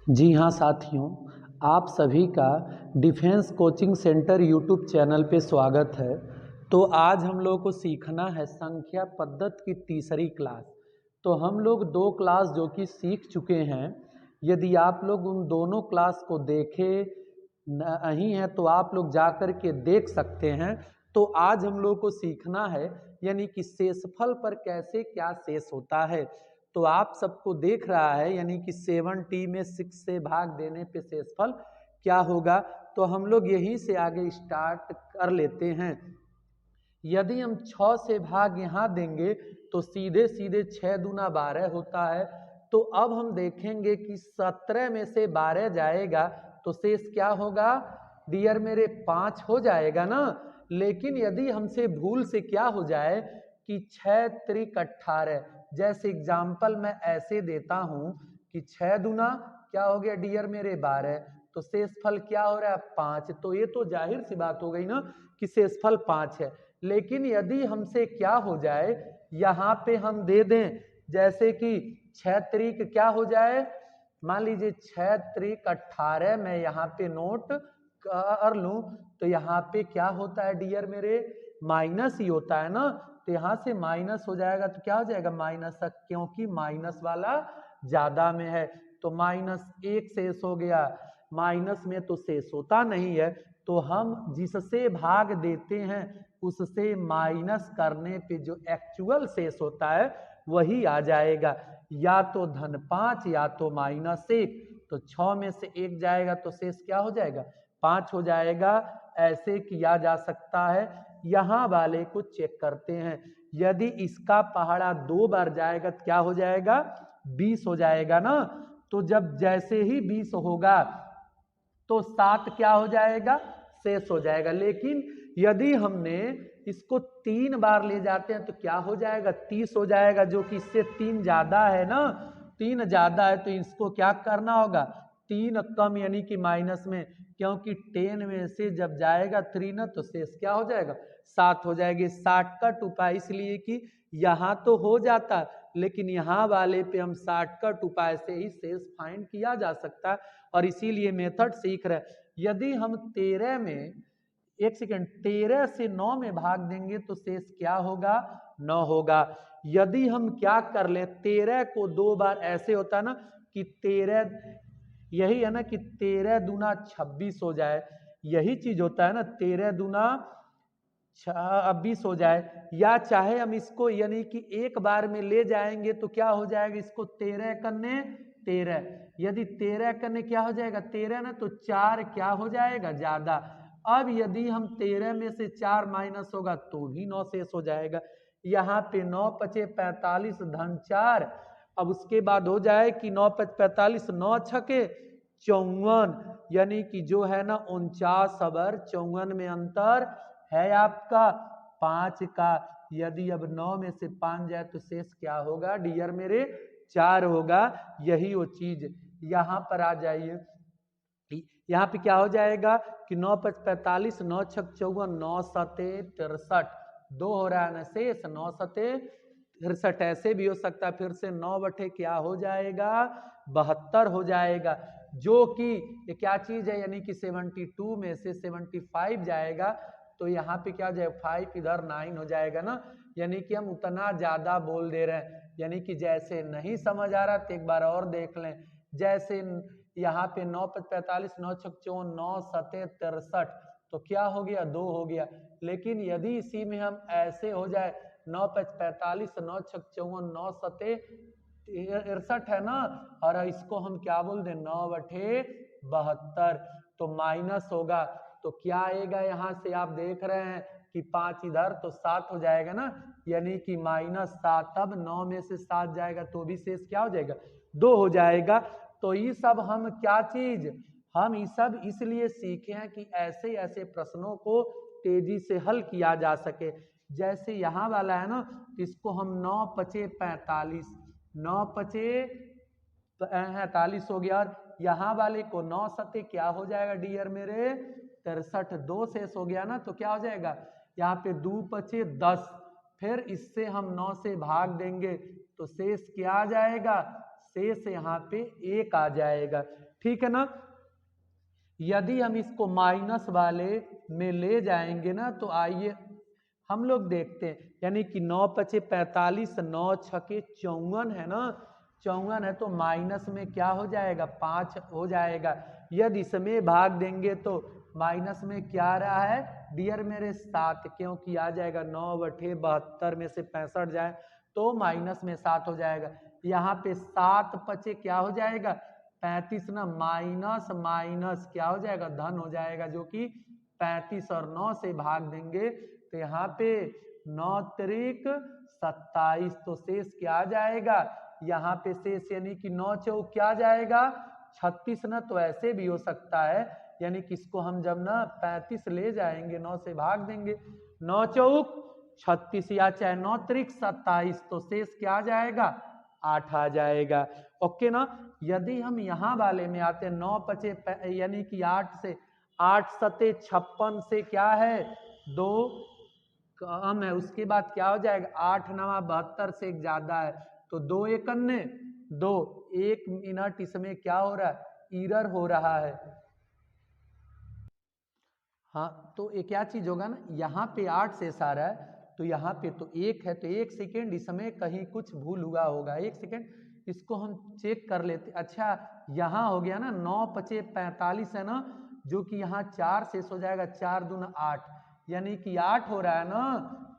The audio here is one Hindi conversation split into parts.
जी हाँ साथियों, आप सभी का defence coaching centre YouTube channel पे स्वागत है। तो आज हम लोग को सीखना है संख्या पद्धति की तीसरी क्लास। तो हम लोग दो क्लास जो कि सीख चुके हैं, यदि आप लोग उन दोनों क्लास को देखे नहीं हैं तो आप लोग जा कर के देख सकते हैं। तो आज हम लोग को सीखना है यानी कि शेषफल पर कैसे क्या शेष होता है। तो आप सबको देख रहा है यानी कि 7t में 6 से भाग देने पे शेषफल क्या होगा। तो हम लोग यहीं से आगे स्टार्ट कर लेते हैं। यदि हम 6 से भाग यहाँ देंगे तो सीधे सीधे 6 दूना 12 होता है। तो अब हम देखेंगे कि 17 में से 12 जाएगा तो शेष क्या होगा डियर मेरे 5 हो जाएगा ना। लेकिन यदि हमसे भूल से क्या हो जाए कि 6 त्रिक 18, जैसे एग्जाम्पल मैं ऐसे देता हूं कि 6 दूना क्या हो गया डियर मेरे 12, तो शेषफल क्या हो रहा है 5। तो ये तो जाहिर सी बात हो गई ना कि शेषफल 5 है। लेकिन यदि हमसे क्या हो जाए यहाँ पे हम दे दें जैसे कि 6 त्रिक क्या हो जाए, मान लीजिए 6 त्रिक 18 मैं यहाँ पे नोट कर लूं तो यहाँ पे क्या होता है डियर मेरे माइनस ही होता है ना। तो यहाँ से माइनस हो जाएगा तो क्या हो जाएगा माइनस, क्योंकि माइनस वाला ज्यादा में है। तो -1 शेष हो गया, माइनस में तो शेष होता नहीं है। तो हम जिससे भाग देते हैं उससे माइनस करने पे जो एक्चुअल शेष होता है वही आ जाएगा, या तो -5 या तो -1। तो 6 में से 1 जाएगा तो शेष क्या हो जाएगा 5 हो जाएगा। ऐसे किया जा सकता है। यहाँ वाले को चेक करते हैं, यदि इसका पहाड़ा 2 बार जाएगा तो क्या हो जाएगा 20 हो जाएगा ना। तो जब जैसे ही 20 होगा तो 7 क्या हो जाएगा शेष हो जाएगा। लेकिन यदि हमने इसको 3 बार ले जाते हैं तो क्या हो जाएगा 30 हो जाएगा, जो कि इससे 3 ज्यादा है ना। 3 ज्यादा है तो इसको क्या करना होगा 3 कम यानी कि माइनस में, क्योंकि 10 में से जब जाएगा 3 ना तो शेष क्या हो जाएगा 7 हो जाएगी। 60 उपाय इसलिए कि यहाँ तो हो जाता लेकिन यहाँ वाले पे हम 60 उपाय से ही शेष फाइंड किया जा सकता है और इसीलिए मेथड सीख रहे। यदि हम 13 में 13 से 9 में भाग देंगे तो शेष क्या होगा 9 होगा। यदि हम क्या कर ले 13 को 2 बार ऐसे होता है ना कि 13, यही है ना कि 13 दूना 26 हो जाए, यही चीज होता है ना 13 दूना 26 हो जाए। या चाहे हम इसको यानी कि एक बार में ले जाएंगे तो क्या हो जाएगा इसको 13 करने 13, यदि 13 करने क्या हो जाएगा 13 ना तो 4 क्या हो जाएगा ज्यादा। अब यदि हम 13 में से 4 माइनस होगा तो भी 9 शेष हो जाएगा। यहाँ पे 9 पचे 45 धन 4। अब उसके बाद हो जाए कि 9 पच 45 9 छके 54, यानी कि जो है ना 49 अबर 54 में अंतर है आपका 5 का। यदि अब 9 में से 5 जाए तो शेष क्या होगा डियर मेरे 4 होगा। यही वो चीज यहाँ पर आ जाइए, यहाँ पे क्या हो जाएगा कि 9 पच 45 9 छक 54 9 सते 63, 2 हो रहा है ना शेष 9 सते 63। ऐसे भी हो सकता है फिर से 9 बटे क्या हो जाएगा 72 हो जाएगा, जो कि ये क्या चीज है यानी कि 72 में से 75 जाएगा तो यहाँ पे क्या हो जाएगा 5 इधर 9 हो जाएगा ना। यानी कि हम उतना ज्यादा बोल दे रहे हैं, यानी कि जैसे नहीं समझ आ रहा तो एक बार और देख लें। जैसे यहाँ पे 9 पच 45 9 छक 54 9 सते 63, तो क्या हो गया 2 हो गया। लेकिन यदि इसी में हम ऐसे हो जाए 9 पच 45 9 छक 54 9 सते 63 है ना, और इसको हम क्या बोल दें 9 बटे 72, तो माइनस होगा। तो क्या आएगा यहाँ से आप देख रहे हैं कि 5 इधर तो 7 हो जाएगा ना, यानी कि -7। अब 9 में से 7 जाएगा तो भी शेष क्या हो जाएगा 2 हो जाएगा। तो ये सब हम क्या चीज हम ये सब इसलिए सीखे हैं कि ऐसे ऐसे प्रश्नों को तेजी से हल किया जा सके। जैसे यहाँ वाला है ना, इसको हम 9 पचे 45 9 पचे 45 हो गया, और यहाँ वाले को 9 सते क्या हो जाएगा डियर मेरे 63, 2 शेष हो गया ना। तो क्या हो जाएगा यहाँ पे 2 पचे 10, फिर इससे हम 9 से भाग देंगे तो शेष क्या आ जाएगा शेष यहाँ पे 1 आ जाएगा। ठीक है ना। यदि हम इसको माइनस वाले में ले जाएंगे ना तो आइए हम लोग देखते हैं, यानी कि 9 पचे 45, 9 छके 54 है ना, 54 है तो माइनस में क्या हो जाएगा 5 हो जाएगा। यदि इसमें भाग देंगे तो माइनस में क्या आ रहा है डियर मेरे 7, क्योंकि आ जाएगा 9/72 में से 65 जाए तो माइनस में 7 हो जाएगा। यहाँ पे 7 पचे क्या हो जाएगा 35 ना, माइनस माइनस क्या हो जाएगा धन हो जाएगा, जो कि 35 और 9 से भाग देंगे तो यहाँ पे 9 त्रिक 27, तो शेष क्या आ जाएगा यहाँ पे शेष, यानी कि 9 चौक क्या जाएगा 36 ना, तो ऐसे भी हो सकता है, यानी कि इसको हम जब ना 35 ले जाएंगे 9 से भाग देंगे 9 चौक 36 या चाहे 9 त्रिक 27, तो शेष क्या आ जाएगा 8 आ जाएगा। ओके ना। यदि हम यहाँ वाले में आते हैं 9 पचे यानी कि 8 से 8 सते 56 से क्या है 2 कम है, उसके बाद क्या हो जाएगा 8 नवा 72 से एक ज्यादा है तो 2 एकन्ने 2, 1 मिनट इसमें क्या हो रहा है इरर हो रहा है। हाँ तो ये क्या चीज होगा ना, यहाँ पे 8 से सारा है तो यहाँ पे तो 1 है तो 1 सेकेंड इसमें कहीं कुछ भूल हुआ होगा, 1 सेकेंड इसको हम चेक कर लेते। अच्छा यहाँ हो गया ना 9 पचे 45 है ना, जो कि यहाँ 4 से हो जाएगा 4 दूना 8, यानी कि 8 हो रहा है ना,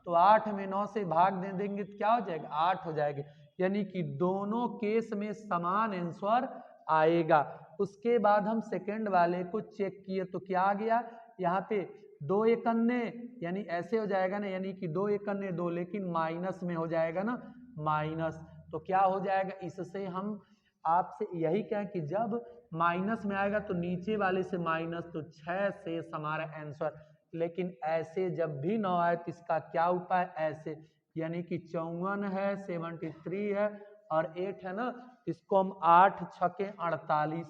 तो 8 में 9 से भाग दे देंगे तो क्या हो जाएगा 8 हो जाएगा, यानी कि दोनों केस में समान आंसर आएगा। उसके बाद हम सेकेंड वाले को चेक किए तो क्या आ गया यहाँ पे 2 एकन्ने, यानी ऐसे हो जाएगा ना, यानी कि 2 एकन्ने 2, लेकिन माइनस में हो जाएगा ना माइनस, तो क्या हो जाएगा इससे हम आपसे यही कहें कि जब माइनस में आएगा तो नीचे वाले से माइनस, तो 6 से हमारा आंसर, लेकिन ऐसे जब भी 9 आए तो इसका क्या उपाय ऐसे, यानी कि 54 है 73 है और 8 है ना, इसको हम 8 छके 48,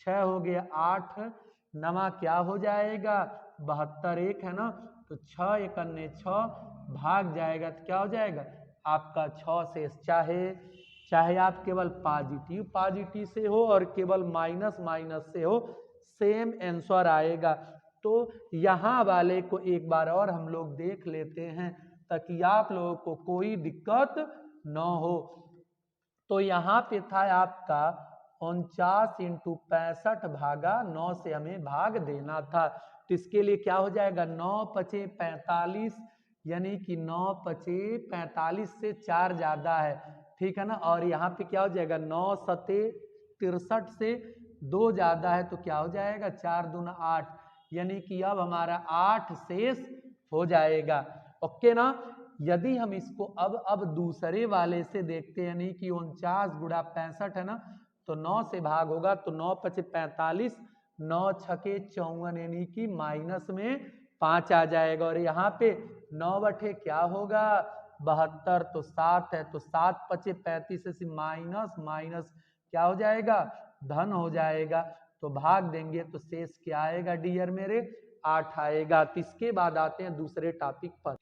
6 हो गया 8 नमा क्या हो जाएगा 72, 1 है ना, तो 6 एकन्ने 6 भाग जाएगा तो क्या हो जाएगा आपका 6 से, चाहे आप केवल पॉजिटिव से हो और केवल माइनस माइनस से हो सेम आंसर आएगा। तो यहाँ वाले को एक बार और हम लोग देख लेते हैं ताकि आप लोगों को कोई दिक्कत न हो। तो यहाँ पे था आपका 49 इंटू 65 भागा 9 से हमें भाग देना था, तो इसके लिए क्या हो जाएगा 9 पचे 45, यानी कि 9 पचे 45 से 4 ज्यादा है, ठीक है ना, और यहाँ पे क्या हो जाएगा 9 सते 63 से 2 ज्यादा है तो क्या हो जाएगा 4 दूना 8, यानी कि अब हमारा 8 शेष हो जाएगा। ओके ना। यदि हम इसको अब दूसरे वाले से देखते हैं, यानी कि 49 गुणा 65 है ना, तो 9 से भाग होगा तो 9 पचे 45, 9 छके 54, यानी कि माइनस में 5 आ जाएगा, और यहाँ पे 9 बटे क्या होगा 72, तो 7 है तो 7 पचे 35 से माइनस माइनस क्या हो जाएगा धन हो जाएगा, तो भाग देंगे तो शेष क्या आएगा डियर मेरे 8 आएगा। तो इसके बाद आते हैं दूसरे टॉपिक पर।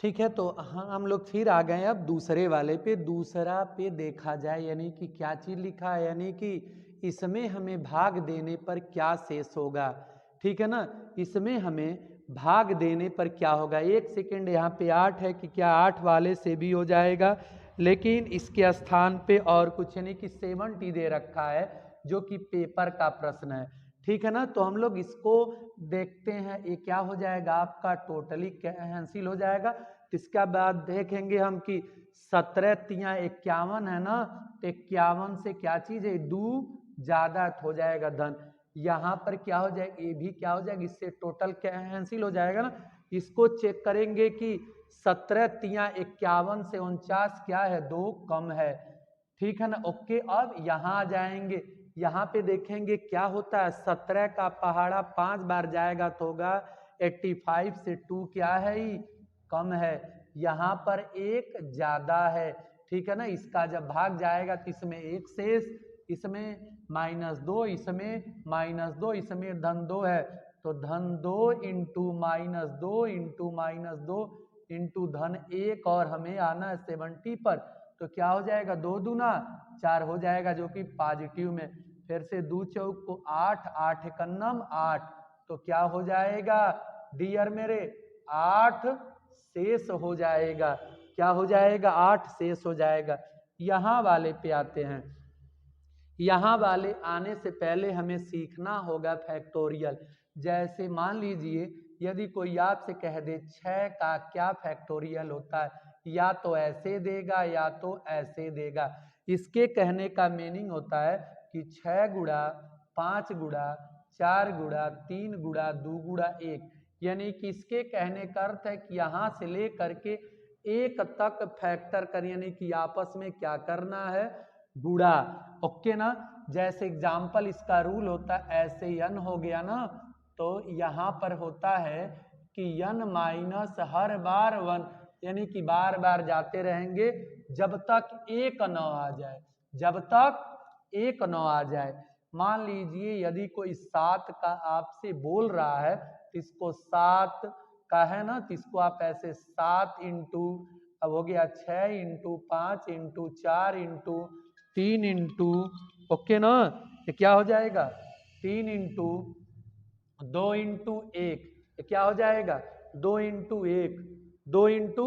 ठीक है, तो हाँ हम लोग फिर आ गए अब दूसरे वाले पे। दूसरा पे देखा जाए यानी कि क्या चीज लिखा है, यानी कि इसमें हमें भाग देने पर क्या शेष होगा, ठीक है ना, इसमें हमें भाग देने पर क्या होगा। एक सेकेंड, यहाँ पे 8 है कि क्या 8 वाले से भी हो जाएगा, लेकिन इसके स्थान पे और कुछ नहीं कि 70 दे रखा है जो कि पेपर का प्रश्न है, ठीक है ना। तो हम लोग इसको देखते हैं, ये क्या हो जाएगा आपका टोटली कैंसिल हो जाएगा। इसके बाद देखेंगे हम कि 17 तिया 51 है ना, तो 51 से क्या चीज है 2 ज्यादा हो जाएगा धन, यहाँ पर क्या हो जाएगा ये भी क्या हो जाएगा, इससे टोटल कैंसिल हो जाएगा ना। इसको चेक करेंगे कि 17 तिया 51 से 49 क्या है 2 कम है, ठीक है ना। ओके, अब यहाँ आ जाएंगे, यहाँ पे देखेंगे क्या होता है 17 का पहाड़ा 5 बार जाएगा तो होगा 85 से 2 क्या है ही कम है, यहाँ पर 1 ज्यादा है, ठीक है ना। इसका जब भाग जाएगा तो इसमें 1 शेष, इसमें -2, इसमें -2, इसमें धन 2 है, तो धन 2 इंटू -2 इंटू -2 इंटू धन 1, और हमें आना है 70 पर, तो क्या हो जाएगा 2 दूना 4 हो जाएगा जो कि पॉजिटिव में, फिर से 2 चौक को 8, 8 एकन्नम 8, तो क्या हो जाएगा डियर मेरे 8 शेष हो जाएगा। क्या हो जाएगा 8 शेष हो जाएगा। यहाँ वाले पे आते हैं। यहाँ वाले आने से पहले हमें सीखना होगा फैक्टोरियल। जैसे मान लीजिए यदि कोई आपसे कह दे 6 का क्या फैक्टोरियल होता है, या तो ऐसे देगा या तो ऐसे देगा। इसके कहने का मीनिंग होता है कि 6 गुणा 5 गुणा 4 गुणा 3 गुणा 2 गुणा 1, यानी कि इसके कहने का अर्थ है कि यहाँ से ले करके 1 तक फैक्टर कर, यानी कि आपस में क्या करना है गुणा। ओके ना। जैसे एग्जाम्पल इसका रूल होता है ऐसे n हो गया ना, तो यहाँ पर होता है कि n माइनस हर बार 1, यानी कि बार बार जाते रहेंगे जब तक 1 न आ जाए, जब तक 1 न आ जाए। मान लीजिए यदि कोई 7 का आपसे बोल रहा है तो इसको 7 का है ना, तो इसको आप ऐसे 7 इंटू, अब हो गया 6 into 5 into 4 into 3 into, okay ना, ये क्या हो जाएगा 3 इंटू 2 इंटू 1, ये क्या हो जाएगा 2 इंटू 1, 2 इंटू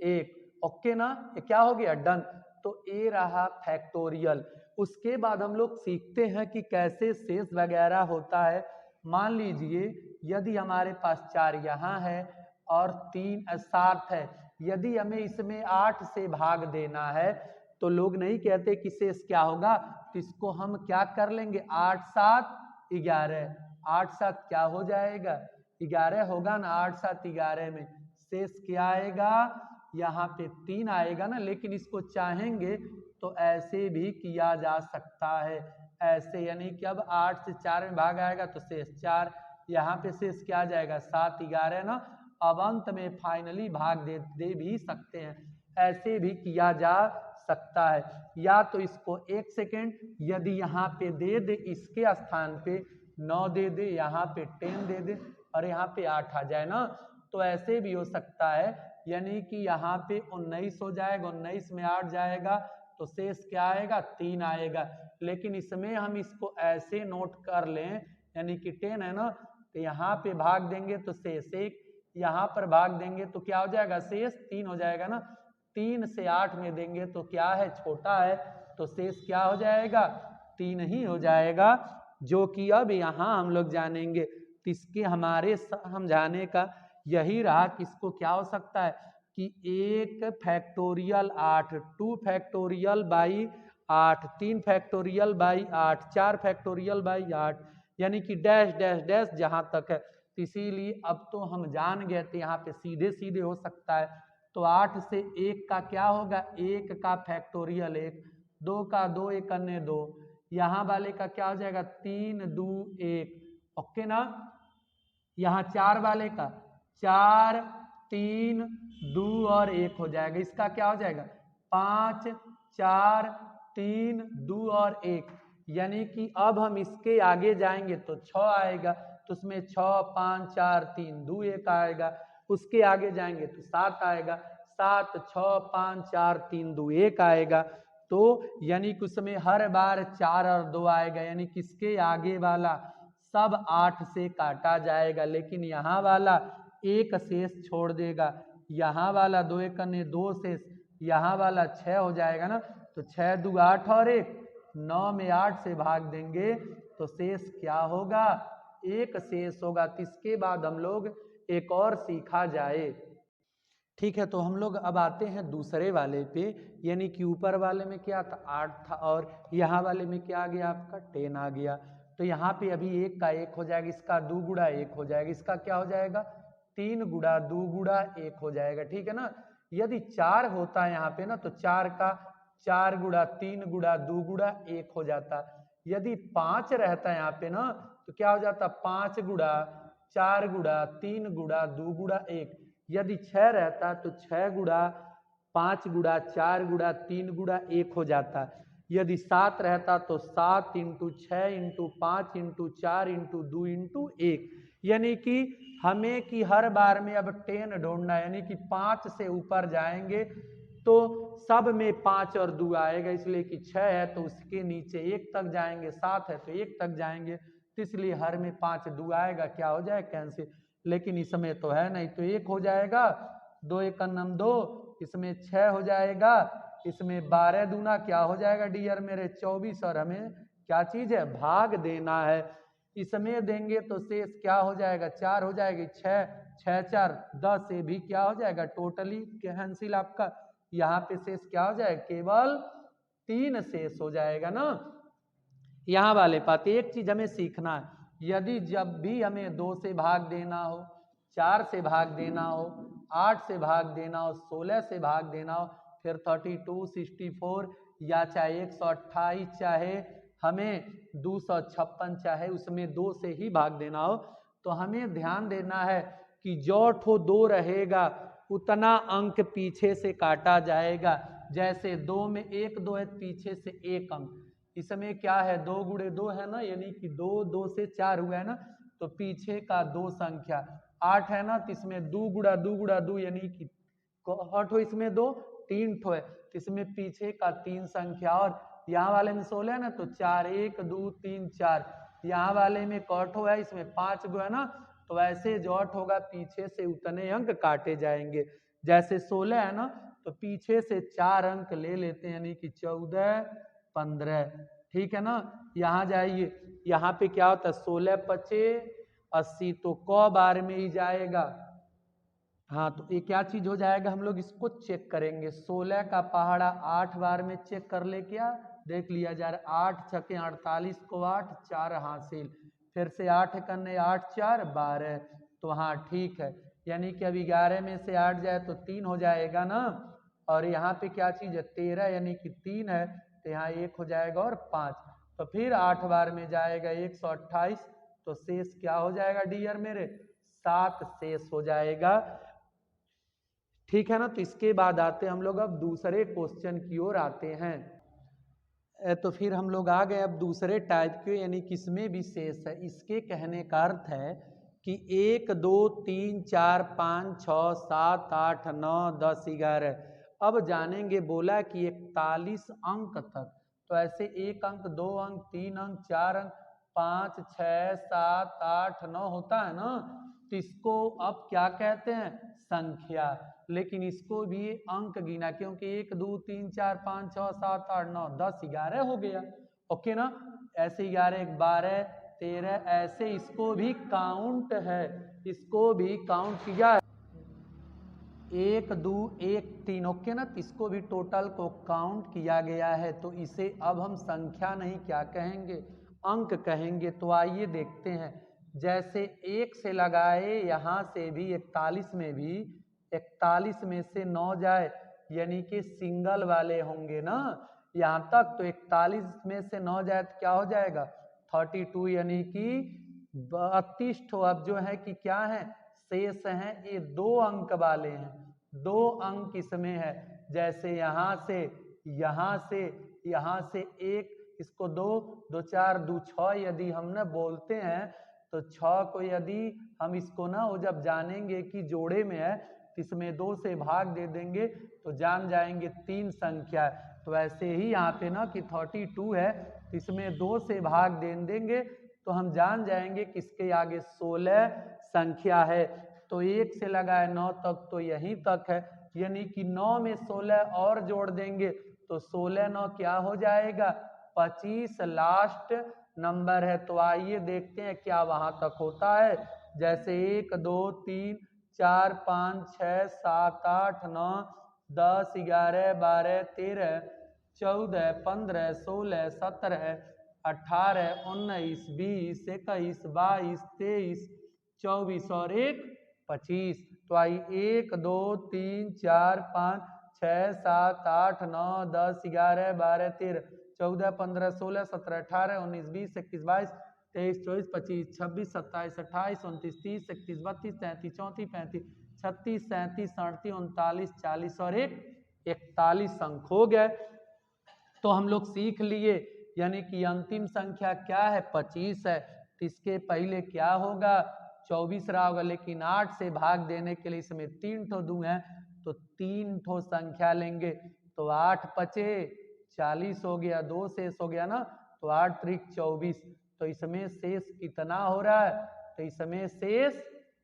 1, ओके ना, ये क्या हो गया डन। तो ये रहा फैक्टोरियल। उसके बाद हम लोग सीखते हैं कि कैसे शेष वगैरह होता है। मान लीजिए यदि हमारे पास 4 यहाँ है और 3 7 है, यदि हमें इसमें 8 से भाग देना है तो लोग नहीं कहते कि शेष क्या होगा, तो इसको हम क्या कर लेंगे 8 7 11, 8 7 क्या हो जाएगा 11 होगा ना, 8 7 11 में शेष क्या आएगा यहाँ पे 3 आएगा ना। लेकिन इसको चाहेंगे तो ऐसे भी किया जा सकता है, ऐसे, यानी कि अब 8 से 4 में भाग आएगा तो शेष 4, यहाँ पे शेष क्या आ जाएगा 7 11 ना। अब अंत में फाइनली भाग दे भी सकते हैं, ऐसे भी किया जा सकता है। या तो इसको 1 सेकेंड यदि यहाँ पे दे दे, इसके स्थान पे 9 दे दे, यहाँ पे 10 दे दे और यहाँ पे 8 आ जाए ना, तो ऐसे भी हो सकता है। यानी कि यहाँ पे 19 हो जाएगा, 19 में 8 जाएगा तो शेष क्या आएगा 3 आएगा। लेकिन इसमें हम इसको ऐसे नोट कर लें, यानी कि 10 है ना, तो यहाँ पे भाग देंगे तो शेष 1, यहाँ पर भाग देंगे तो क्या हो जाएगा शेष 3 हो जाएगा ना। 3 से 8 में देंगे तो क्या है छोटा है, तो शेष क्या हो जाएगा 3 ही हो जाएगा। जो कि अब यहाँ हम लोग जानेंगे। तो इसके हमारे समझाने का यही रहा कि इसको क्या हो सकता है कि 1 factorial 8, 2 factorial by 8, 3 factorial by 8, 4 factorial by 8, यानी कि डैश डैश डैश जहाँ तक है। तो इसीलिए अब तो हम जान गए थे यहाँ पे सीधे सीधे हो सकता है। तो 8 से 1 का क्या होगा 1 का फैक्टोरियल 1, 2 का 2 1 अन्य 2, यहाँ वाले का क्या हो जाएगा 3 2 1, ओके ना। यहाँ 4 वाले का 4 3 2 और 1 हो जाएगा, इसका क्या हो जाएगा 5 4 3 2 और 1, यानी कि अब हम इसके आगे जाएंगे तो 6 आएगा, तो उसमें 6 5 4 3 2 1 आएगा। उसके आगे जाएंगे तो 7 आएगा, 7 6 5 4 3 2 1 आएगा। तो यानी कि उसमें हर बार 4 और 2 आएगा, यानी कि इसके आगे वाला सब 8 से काटा जाएगा, लेकिन यहाँ वाला 1 शेष छोड़ देगा, यहाँ वाला 2 1 अन्य 2 शेष, यहाँ वाला 6 हो जाएगा ना। तो 6 2 8 और 1 9 में 8 से भाग देंगे तो शेष क्या होगा 1 शेष होगा। तो इसके बाद हम लोग एक और सीखा जाए। ठीक है, तो हम लोग अब आते हैं दूसरे वाले पे, यानी कि ऊपर वाले में क्या था 8 था और यहाँ वाले में क्या आ गया आपका 10 आ गया। तो यहाँ पे अभी 1 का 1 हो जाएगा, इसका 2 गुणा 1 हो जाएगा, इसका क्या हो जाएगा 3 गुणा 2 गुणा 1 हो जाएगा, ठीक है ना। यदि 4 होता है यहाँ पे ना, तो 4 का 4 गुणा 3 गुणा 2 गुणा 1 हो जाता। यदि 5 रहता है यहाँ पे ना, तो क्या हो जाता 5 गुणा 4 गुणा 3 गुणा 2 गुणा 1। यदि 6 रहता तो 6 गुणा 5 गुणा 4 गुणा 3 गुणा 1 हो जाता। यदि 7 रहता तो 7 into 6 into 5 into 4 into 2 into 1, यानी कि हमें कि हर बार में अब 10 ढूंढना है, यानी कि 5 से ऊपर जाएंगे तो सब में 5 और 2 आएगा, इसलिए कि 6 है तो उसके नीचे 1 तक जाएंगे, 7 है तो 1 तक जाएंगे, तो इसलिए हर में 5 2 आएगा, क्या हो जाएगा कैंसिल। लेकिन इसमें तो है नहीं, तो 1 हो जाएगा, 2 1 नम 2, इसमें 6 हो जाएगा, इसमें 12 दूना क्या हो जाएगा डियर मेरे 24, और हमें क्या चीज है भाग देना है। इसमें देंगे तो शेष क्या हो जाएगा 4 हो जाएगी, 6 6 4 10 से भी क्या हो जाएगा टोटली कैंसिल आपका। यहाँ पे शेष क्या हो जाएगा केवल 3 शेष हो जाएगा ना। यहाँ वाले पाते एक चीज हमें सीखना है, यदि जब भी हमें 2 से भाग देना हो, 4 से भाग देना हो, 8 से भाग देना हो, 16 से भाग देना हो, फिर 32 64 या चाहे 128 चाहे हमें 256 चाहे उसमें 2 से ही भाग देना हो, तो हमें ध्यान देना है कि जो ठो 2 रहेगा उतना अंक पीछे से काटा जाएगा। जैसे 2 में 1 2 है, पीछे से 1 अंक, इसमें क्या है 2 गुणे 2 है ना, यानी कि 2 2 से 4 हुआ है ना, तो पीछे का 2 संख्या 8 है ना, तो इसमें 2 गुणा 2 गुणा 2 यानी कि 8 हो, इसमें 2 3 ठो है, तो इसमें पीछे का 3 संख्या, और यहाँ वाले में 16 है ना, तो 4 1 2 3 4, यहाँ वाले में कौठो है, इसमें 5 गो है ना, तो वैसे जॉट होगा पीछे से उतने अंक काटे जाएंगे। जैसे 16 है ना, तो पीछे से 4 अंक ले लेते हैं, यानी कि 14 15, ठीक है ना। यहाँ जाइए, यहाँ पे क्या होता है 16 पचे 80, तो क बार में ही जाएगा। हाँ, तो ये क्या चीज हो जाएगा, हम लोग इसको चेक करेंगे। 16 का पहाड़ा 8 बार में चेक कर ले, क्या देख लिया जा रहा है, 8 छके 48 को 8 4 हासिल, फिर से 8 करने 8 4 12, तो हाँ ठीक है, यानी कि अब 11 में से 8 जाए तो 3 हो जाएगा ना, और यहाँ पे क्या चीज है 13 यानी कि 3 है, तो यहाँ 1 हो जाएगा और 5, तो फिर 8 बार में जाएगा 128, तो शेष क्या हो जाएगा डियर मेरे 7 शेष हो जाएगा, ठीक है ना। तो इसके बाद आते हम लोग अब दूसरे क्वेश्चन की ओर आते हैं। तो फिर हम लोग आ गए अब दूसरे टाइप के, यानी किसमें भी शेष है। इसके कहने का अर्थ है कि 1 2 3 4 5 6 7 8 9 10 11, अब जानेंगे बोला कि 41 अंक तक, तो ऐसे 1 अंक 2 अंक 3 अंक 4 अंक 5 6 7 8 9 होता है ना, तो इसको अब क्या कहते हैं संख्या, लेकिन इसको भी अंक गिना, क्योंकि 1 2 3 4 5 6 7 8 9 10 11 हो गया, ओके ना। ऐसे 11 12 13, ऐसे इसको भी काउंट है, इसको भी काउंट किया 1 2 1 3, ओके ना, इसको भी टोटल को काउंट किया गया है, तो इसे अब हम संख्या नहीं क्या कहेंगे अंक कहेंगे। तो आइए देखते हैं, जैसे 1 से लगाए यहाँ से भी 41 में भी 41 में से 9 जाए, यानी कि सिंगल वाले होंगे ना यहाँ तक, तो 41 में से 9 जाए तो क्या हो जाएगा 32, यानी कि 32 ठो अब जो है कि क्या है शेष हैं, ये 2 अंक वाले हैं, 2 अंक इसमें है। जैसे यहाँ से यहाँ से यहाँ से 1, इसको 2 2 4 2 6 यदि हम ना बोलते हैं, तो 6 को यदि हम इसको ना वो जब जानेंगे कि जोड़े में है, तो इसमें 2 से भाग दे देंगे तो जान जाएंगे 3 संख्या है। तो ऐसे ही यहाँ पे ना कि 32 है, तो इसमें 2 से भाग दे देंगे तो हम जान जाएंगे कि इसके आगे 16 संख्या है। तो 1 से लगाए 9 तक तो यहीं तक है, यानी कि 9 में 16 और जोड़ देंगे तो 16 9 क्या हो जाएगा 25 लास्ट नंबर है। तो आइए देखते हैं क्या वहां तक होता है। जैसे 1 2 3 4 5 6 7 8 9 10 11 12 13 14 15 16 17 18 19 20 21 22 23 24 और 1 25। तो आई 1 2 3 4 5 6 7 8 9 10 11 12 13 14 15 16 17 18 19 20 21 22 23 24 25 26 27 28 29 30 31 32 33 34 35 36 37 38 39 40 और 1 41 अंक हो गए। तो हम लोग सीख लिए, यानी कि अंतिम संख्या क्या है 25 है, तो इसके पहले क्या होगा 24 रहा होगा, लेकिन 8 से भाग देने के लिए इसमें 3 ठो 2 है, तो 3 ठो संख्या लेंगे, तो 8 पचे 40 हो गया, 2 शेष हो गया ना, तो 8 त्रिक 24, तो इसमें शेष कितना हो रहा है, तो इसमें शेष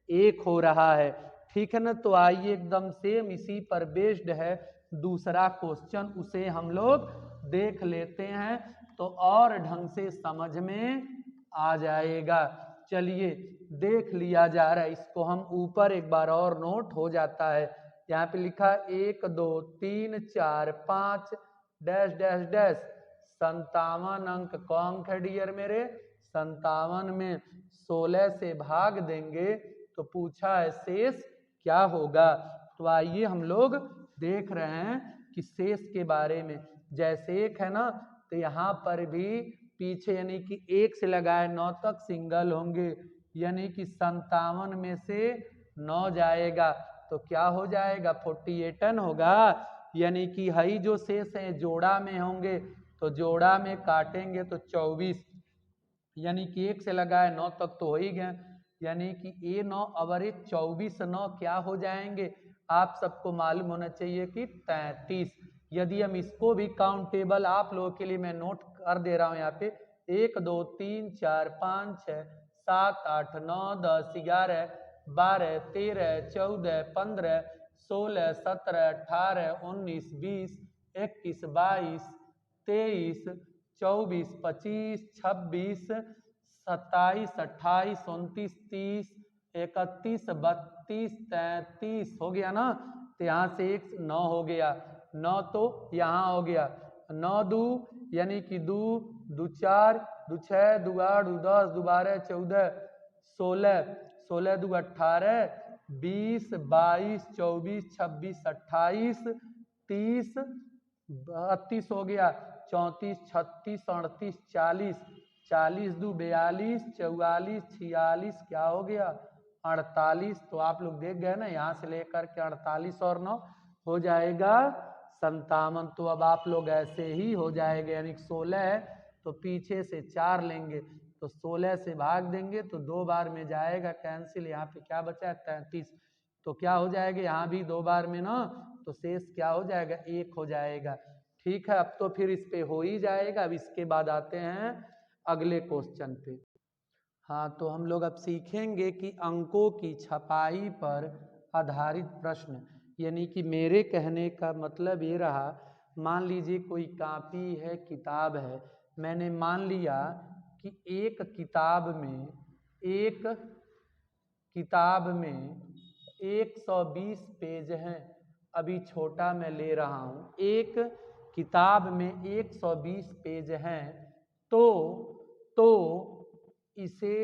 1 हो रहा है। ठीक है ना। तो आइए एकदम सेम इसी पर बेस्ड है दूसरा क्वेश्चन, उसे हम लोग देख लेते हैं तो और ढंग से समझ में आ जाएगा। चलिए देख लिया जा रहा है, इसको हम ऊपर एक बार और नोट हो जाता है। यहाँ पे लिखा 1 2 3 4 5 डैश डैश डैश 57 अंक। कौन अंक है डियर मेरे, 57 में 16 से भाग देंगे तो पूछा है शेष क्या होगा। तो आइए हम लोग देख रहे हैं कि शेष के बारे में। जैसे 1 है ना, तो यहाँ पर भी पीछे यानी कि 1 से लगाए 9 तक सिंगल होंगे, यानी कि 57 में से 9 जाएगा तो क्या हो जाएगा, 48 होगा। यानी कि हई जो शेष है जोड़ा में होंगे, तो जोड़ा में काटेंगे तो 24, यानी कि 1 से लगाए 9 तक तो हो ही गए, यानी कि ए 9 और 24 9 क्या हो जाएंगे, आप सबको मालूम होना चाहिए कि 33। यदि हम इसको भी काउंटेबल आप लोगों के लिए मैं नोट कर दे रहा हूं यहाँ पे, 1 2 3 4 5 6 7 8 9 10 11 12 13 14 15 16 17 18 19 20 21 22 23 24 25 26 27 28 29 30 31 32 33 हो गया ना। तो यहाँ से 1 9 हो गया, 9 तो यहाँ हो गया, 9 दू यानी कि 2 2 4 2 6 2 8 2 10 2 12 14 16 16 2 18 20 22 24 26 28 30 32 हो गया, 34 36 38 40 40 दू 42 44 46 क्या हो गया 48। तो आप लोग देख गए ना, यहाँ से लेकर के 48 और 9 हो जाएगा 57। तो अब आप लोग ऐसे ही हो जाएगा, यानी 16 है तो पीछे से 4 लेंगे, तो 16 से भाग देंगे तो 2 बार में जाएगा कैंसिल, यहाँ पे क्या बचा है 33। तो क्या हो जाएगा यहाँ भी 2 बार में ना, तो शेष क्या हो जाएगा 1 हो जाएगा। ठीक है, अब तो फिर इस पे हो ही जाएगा। अब इसके बाद आते हैं अगले क्वेश्चन पे। हाँ, तो हम लोग अब सीखेंगे कि अंकों की छपाई पर आधारित प्रश्न, यानी कि मेरे कहने का मतलब ये रहा, मान लीजिए कोई कॉपी है, किताब है, मैंने मान लिया कि एक किताब में 120 पेज हैं। अभी छोटा मैं ले रहा हूँ, एक किताब में 120 पेज हैं, तो इसे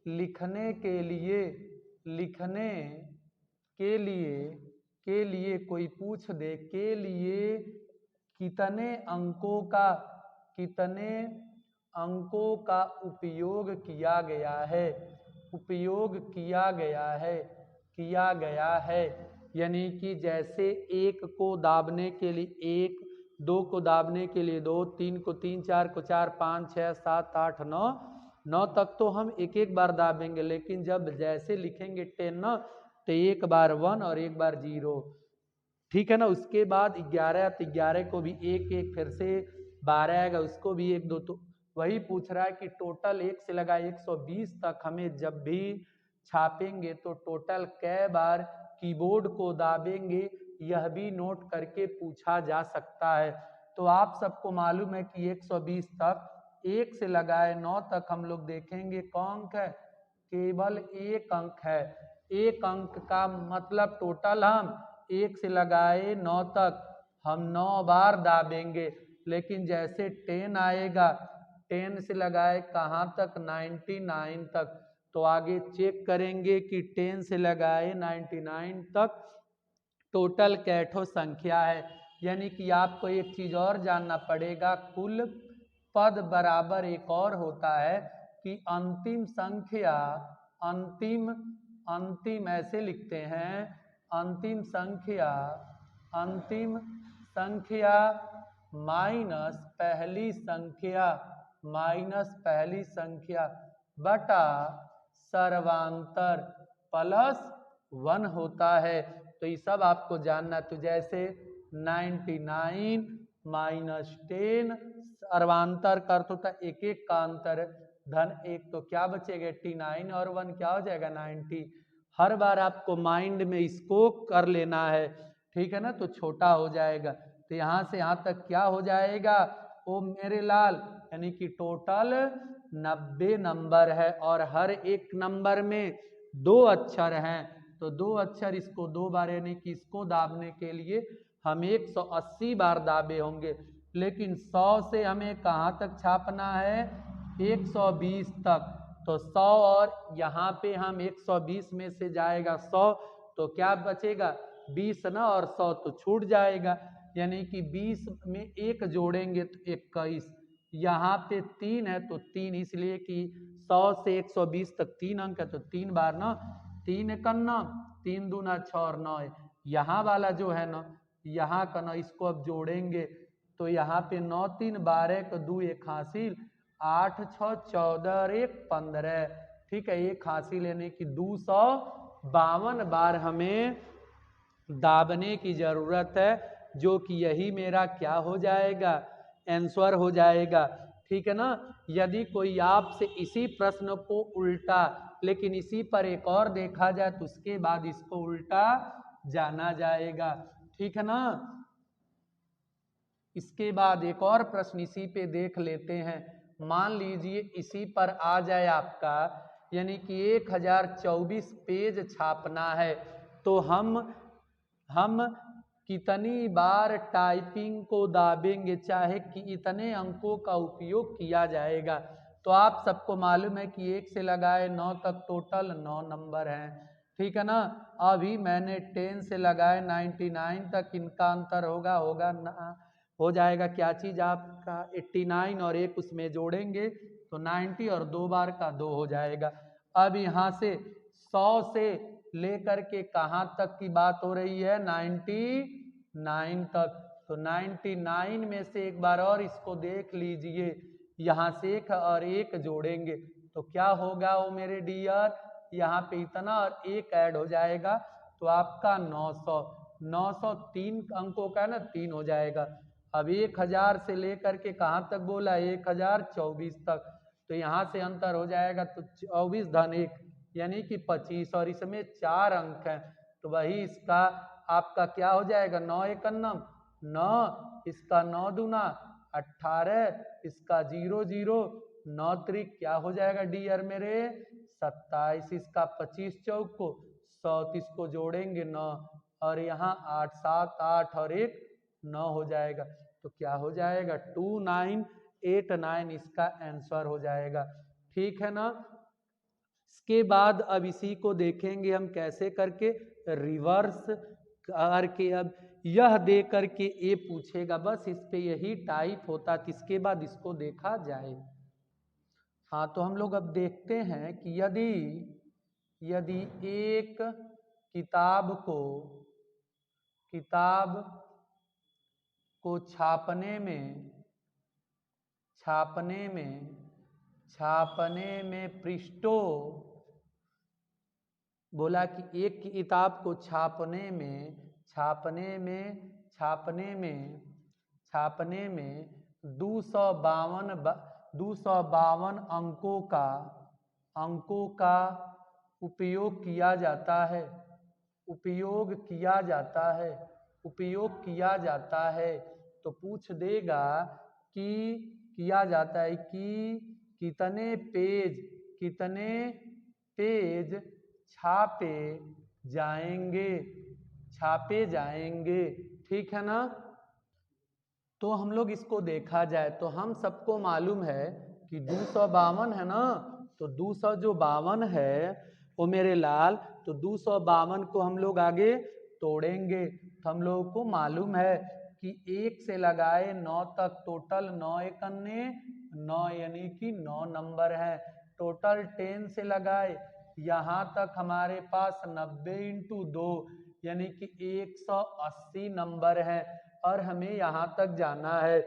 लिखने के लिए कोई पूछ दे के लिए कितने अंकों का उपयोग किया गया है। यानी कि जैसे 1 को दाबने के लिए 1, 2 को दाबने के लिए 2, 3 को 3, 4 को 4, 5 6 7 8 9 तक तो हम एक एक बार दाबेंगे, लेकिन जब जैसे लिखेंगे 10 ना, तो 1 बार 1 और 1 बार 0। ठीक है ना। उसके बाद 11, तो 11 को भी 1 1, फिर से 12 आएगा उसको भी 1 2। तो वही पूछ रहा है कि टोटल 1 से लगा 120 तक हमें जब भी छापेंगे तो टोटल कै बार कीबोर्ड को दाबेंगे, यह भी नोट करके पूछा जा सकता है। तो आप सबको मालूम है कि 120 तक 1 से लगाए 9 तक हम लोग देखेंगे कौन अंक है, केवल 1 अंक है। 1 अंक का मतलब टोटल हम 1 से लगाए 9 तक हम 9 बार दाबेंगे, लेकिन जैसे 10 आएगा 10 से लगाए कहाँ तक 99 तक, तो आगे चेक करेंगे कि 10 से लगाए 99 तक टोटल कैठो संख्या है। यानी कि आपको एक चीज और जानना पड़ेगा, कुल पद बराबर एक और होता है कि अंतिम ऐसे लिखते हैं, अंतिम संख्या माइनस पहली संख्या बटा सर्वांतर प्लस 1 होता है। तो ये सब आपको जानना। तो जैसे 99 माइनस 10 सर्वांतर कर तो एक एक का अंतर धन 1, तो क्या बचेगा 89 और 1 क्या हो जाएगा 90। हर बार आपको माइंड में इसको कर लेना है, ठीक है ना, तो छोटा हो जाएगा। तो यहाँ से यहाँ तक क्या हो जाएगा ओ मेरे लाल, यानी कि टोटल 90 नंबर है और हर एक नंबर में 2 अक्षर हैं। तो 2 अक्षर इसको 2 बार, यानी कि इसको दाबने के लिए हम 180 बार दाबे होंगे। लेकिन 100 से हमें कहाँ तक छापना है 120 तक। तो 100 और यहाँ पे हम 120 में से जाएगा 100, तो क्या बचेगा 20 ना, और 100 तो छूट जाएगा, यानी कि 20 में 1 जोड़ेंगे तो 21। यहाँ पे 3 है तो 3, इसलिए कि 100 से 120 तक 3 अंक है, तो 3 बार ना 3 इकन्ना 3 दूना 6 और 9। यहाँ वाला जो है ना, यहाँ का ना, इसको अब जोड़ेंगे तो यहाँ पे 9 3 12 को 2 1 हासिल, 8 6 14 और 1 15, ठीक है, 1 हासिल, यानी कि 252 बार हमें दाबने की जरूरत है, जो कि यही मेरा क्या हो जाएगा आंसर हो जाएगा, ठीक है ना। यदि कोई आपसे इसी प्रश्न को उल्टा, लेकिन इसी पर एक और देखा जाए तो उसके बाद इसको उल्टा जाना जाएगा, ठीक है ना। इसके बाद एक और प्रश्न इसी पे देख लेते हैं। मान लीजिए इसी पर आ जाए आपका, यानी कि 1024 पेज छापना है, तो हम कितनी बार टाइपिंग को दाबेंगे, चाहे कि इतने अंकों का उपयोग किया जाएगा। तो आप सबको मालूम है कि 1 से लगाए 9 तक टोटल 9 नंबर हैं, ठीक है ना। अभी मैंने 10 से लगाए 99 तक, इनका अंतर होगा ना, हो जाएगा क्या चीज आपका 89 और 1 उसमें जोड़ेंगे तो 90 और 2 बार का 2 हो जाएगा। अब यहाँ से 100 से लेकर के कहाँ तक की बात हो रही है 99 तक। तो 99 में से एक बार और इसको देख लीजिए, यहाँ से 1 और 1 जोड़ेंगे तो क्या होगा वो मेरे डियर, यहाँ पे इतना और 1 ऐड हो जाएगा तो आपका 900। 900 3 अंकों का ना 3 हो जाएगा। अब 1000 से लेकर के कहाँ तक बोला 1024 तक, तो यहाँ से अंतर हो जाएगा तो 24 धन 1 यानी कि 25, और इसमें 4 अंक हैं, तो वही इसका आपका क्या हो जाएगा 9 एकन्नम 9, इसका 9 दूना 18, इसका 0 0 9 त्रिक क्या हो जाएगा डियर मेरे 27, इसका 25 चौक को 100 को जोड़ेंगे 9, और यहाँ 8 7 8 और 1 9 हो जाएगा, तो क्या हो जाएगा 2989 इसका आंसर हो जाएगा, ठीक है ना। इसके बाद अब इसी को देखेंगे हम कैसे करके रिवर्स करके, अब यह दे करके ये पूछेगा, बस इस पे यही टाइप होता, इसके बाद इसको देखा जाए। हाँ, तो हम लोग अब देखते हैं कि यदि एक किताब को छापने में पृष्ठों, बोला कि एक किताब को छापने में 252 अंकों का उपयोग किया जाता है, तो पूछ देगा कि किया जाता है कि कितने पेज छापे जाएंगे, ठीक है ना। तो हम लोग इसको देखा जाए तो हम सबको मालूम है कि 252 है ना, तो 252 है वो मेरे लाल, तो 252 को हम लोग आगे तोड़ेंगे, तो हम लोगों को मालूम है कि 1 से लगाए 9 तक टोटल 9 एकन्ने 9, यानी कि 9 नंबर है। टोटल 10 से लगाए यहाँ तक हमारे पास 90 इंटू 2 यानी कि 180 नंबर है, और हमें यहाँ तक जाना है,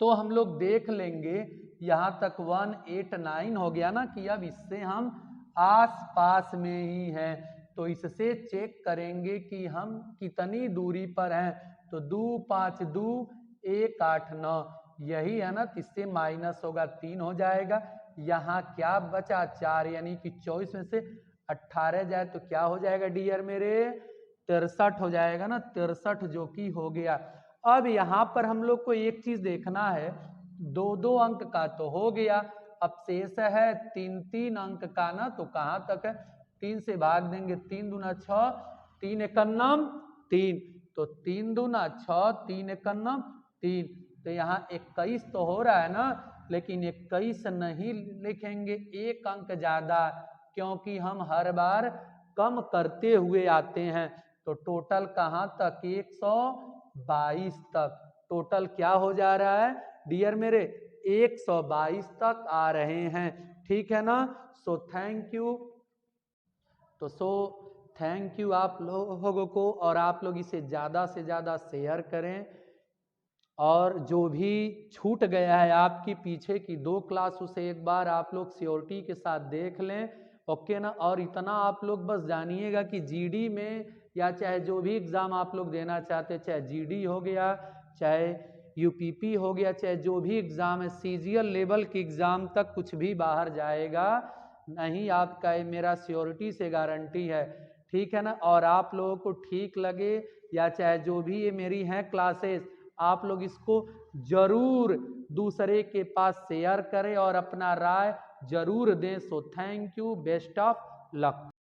तो हम लोग देख लेंगे यहाँ तक 189 हो गया ना, कि अब इससे हम आस पास में ही हैं, तो इससे चेक करेंगे कि हम कितनी दूरी पर हैं। तो 2 5 2 1 8 9 यही है ना, इससे माइनस होगा 3 हो जाएगा। यहाँ क्या बचा 4, यानी कि 24 में से 18 जाए तो क्या हो जाएगा डियर मेरे, 63 हो जाएगा ना, 63 जो कि हो गया। अब यहाँ पर हम लोग को एक चीज देखना है, 2-2 अंक का तो हो गया, अब शेष है 3-3 अंक का ना, तो कहाँ तक है, 3 से भाग देंगे, 3 दूना 6, 3 एकन्नम 3, तो 3 दूना 6, 3 एकन्नम 3, तो यहाँ 21 तो हो रहा है ना, लेकिन 21 नहीं लिखेंगे, एक अंक ज्यादा, क्योंकि हम हर बार कम करते हुए आते हैं। तो टोटल कहाँ तक, 122 तक, टोटल क्या हो जा रहा है डियर मेरे, 122 तक आ रहे हैं, ठीक है ना। So thank you. तो थैंक यू आप लोगों को, और आप लोग इसे ज़्यादा से ज़्यादा शेयर करें, और जो भी छूट गया है आपकी पीछे की 2 क्लास, उसे एक बार आप लोग श्योरिटी के साथ देख लें, ओके ना। और इतना आप लोग बस जानिएगा कि जीडी में या चाहे जो भी एग्ज़ाम आप लोग देना चाहते हैं, चाहे जीडी हो गया, चाहे यूपीपी हो गया, चाहे जो भी एग्ज़ाम है, सीजीएल लेवल के एग्ज़ाम तक कुछ भी बाहर जाएगा नहीं आपका, ये मेरा श्योरिटी से गारंटी है, ठीक है ना। और आप लोगों को ठीक लगे या चाहे जो भी ये मेरी हैं क्लासेस, आप लोग इसको जरूर दूसरे के पास शेयर करें और अपना राय जरूर दें। So thank you, best of luck.